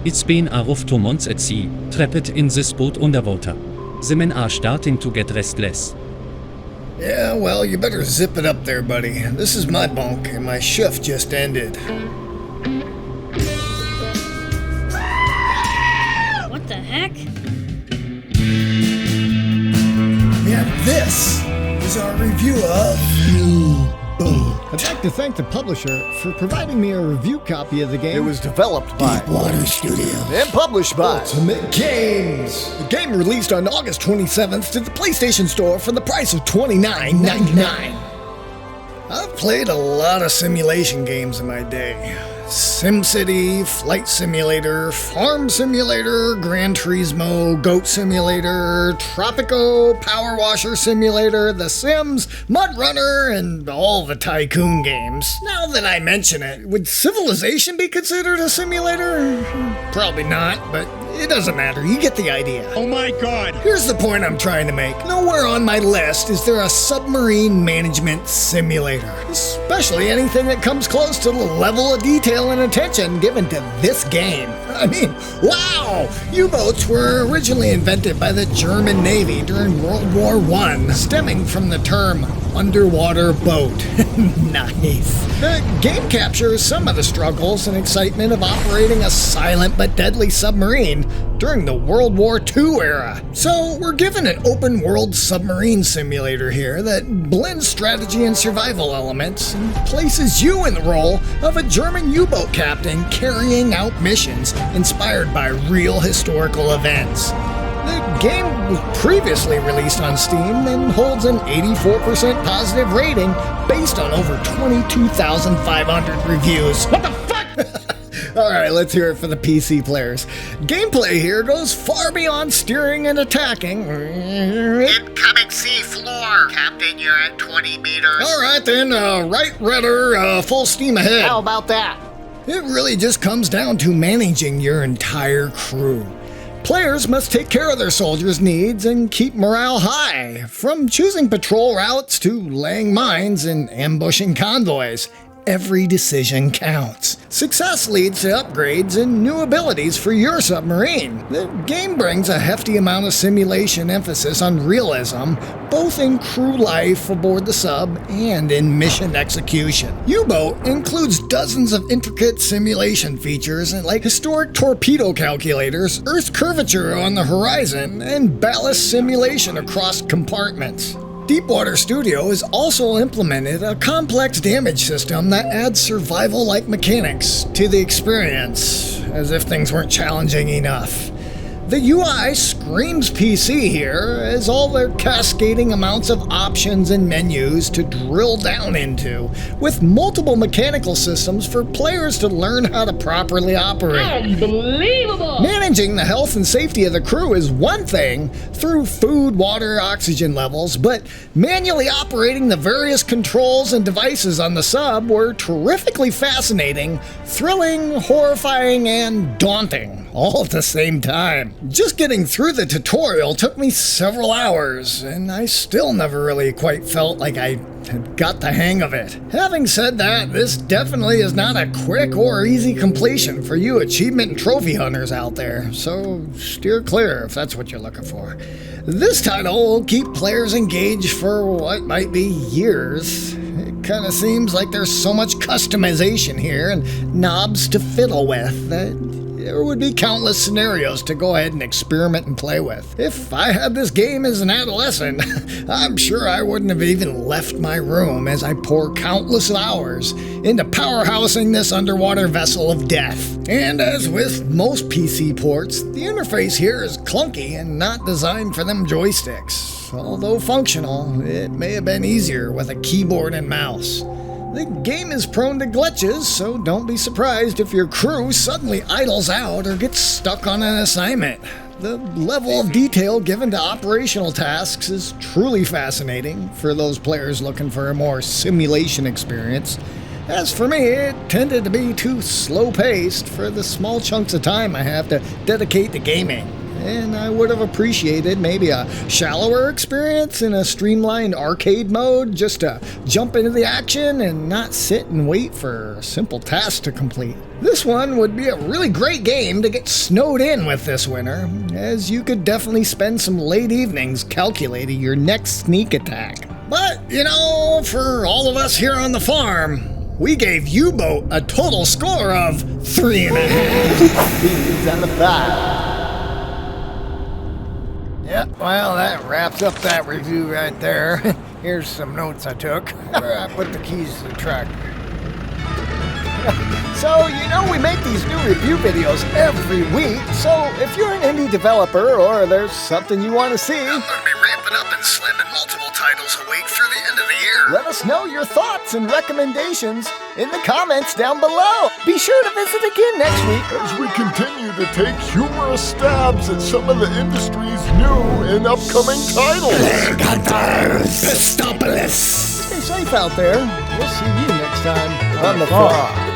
It's been a rough 2 months at sea, trapped in this boat underwater. The men are starting to get restless. Yeah, well, you better zip it up there, buddy. This is my bunk, and my shift just ended. What the heck? And this is our review of UBOAT. I'd like to thank the publisher for providing me a review copy of the game. It was developed by Water Studio and published by Ultimate Games. The game released on August 27th to the PlayStation Store for the price of $29.99. I've played a lot of simulation games in my day. SimCity, Flight Simulator, Farm Simulator, Gran Turismo, Goat Simulator, Tropico, Power Washer Simulator, The Sims, Mud Runner, and all the Tycoon games. Now that I mention it, would Civilization be considered a simulator? Probably not, but it doesn't matter. You get the idea. Oh my god! Here's the point I'm trying to make. Nowhere on my list is there a submarine management simulator, especially anything that comes close to the level of detail and attention given to this game. I mean, wow! U-boats were originally invented by the German Navy during World War I, stemming from the term underwater boat. Nice. The game captures some of the struggles and excitement of operating a silent but deadly submarine during the World War II era. So we're given an open world submarine simulator here that blends strategy and survival elements and places you in the role of a German U-boat captain carrying out missions inspired by real historical events. The game was previously released on Steam and holds an 84% positive rating based on over 22,500 reviews. What the fuck? Alright, let's hear it for the PC players. Gameplay here goes far beyond steering and attacking. Incoming sea floor. Captain, you're at 20 meters. Alright then, right rudder, full steam ahead. How about that? It really just comes down to managing your entire crew. Players must take care of their soldiers' needs and keep morale high, from choosing patrol routes to laying mines and ambushing convoys. Every decision counts. Success leads to upgrades and new abilities for your submarine. The game brings a hefty amount of simulation emphasis on realism, both in crew life aboard the sub and in mission execution. U-boat includes dozens of intricate simulation features like historic torpedo calculators, Earth curvature on the horizon, and ballast simulation across compartments. Deepwater Studio has also implemented a complex damage system that adds survival-like mechanics to the experience, as if things weren't challenging enough. The UI screams PC here, as all their cascading amounts of options and menus to drill down into, with multiple mechanical systems for players to learn how to properly operate. Unbelievable! Managing the health and safety of the crew is one thing, through food, water, oxygen levels, but manually operating the various controls and devices on the sub were terrifically fascinating, thrilling, horrifying, and daunting, all at the same time. Just getting through the tutorial took me several hours, and I still never really quite felt like I had got the hang of it. Having said that, this definitely is not a quick or easy completion for you achievement and trophy hunters out there, so steer clear if that's what you're looking for. This title will keep players engaged for what might be years. It kind of seems like there's so much customization here and knobs to fiddle with that there would be countless scenarios to go ahead and experiment and play with. If I had this game as an adolescent, I'm sure I wouldn't have even left my room as I pour countless hours into powerhousing this underwater vessel of death. And as with most PC ports, the interface here is clunky and not designed for them joysticks. Although functional, it may have been easier with a keyboard and mouse. The game is prone to glitches, so don't be surprised if your crew suddenly idles out or gets stuck on an assignment. The level of detail given to operational tasks is truly fascinating for those players looking for a more simulation experience. As for me, it tended to be too slow-paced for the small chunks of time I have to dedicate to gaming. And I would have appreciated maybe a shallower experience in a streamlined arcade mode just to jump into the action and not sit and wait for simple tasks to complete. This one would be a really great game to get snowed in with this winter, as you could definitely spend some late evenings calculating your next sneak attack. But, you know, for all of us here on the farm, we gave U-Boat a total score of 3.5. Beans on the 5. Yeah, well, that wraps up that review right there. Here's some notes I took. Where I put the keys to the tractor. So, you know we make these new review videos every week, so if you're an indie developer or there's something you want to see, I'm gonna be ramping up and slamming multiple titles a week through the end of the year. let us know your thoughts and recommendations in the comments down below. Be sure to visit again next week as we continue to take humorous stabs at some of the industry's new and upcoming titles. Pistopolis! Stay safe out there. We'll see you next time on the farm.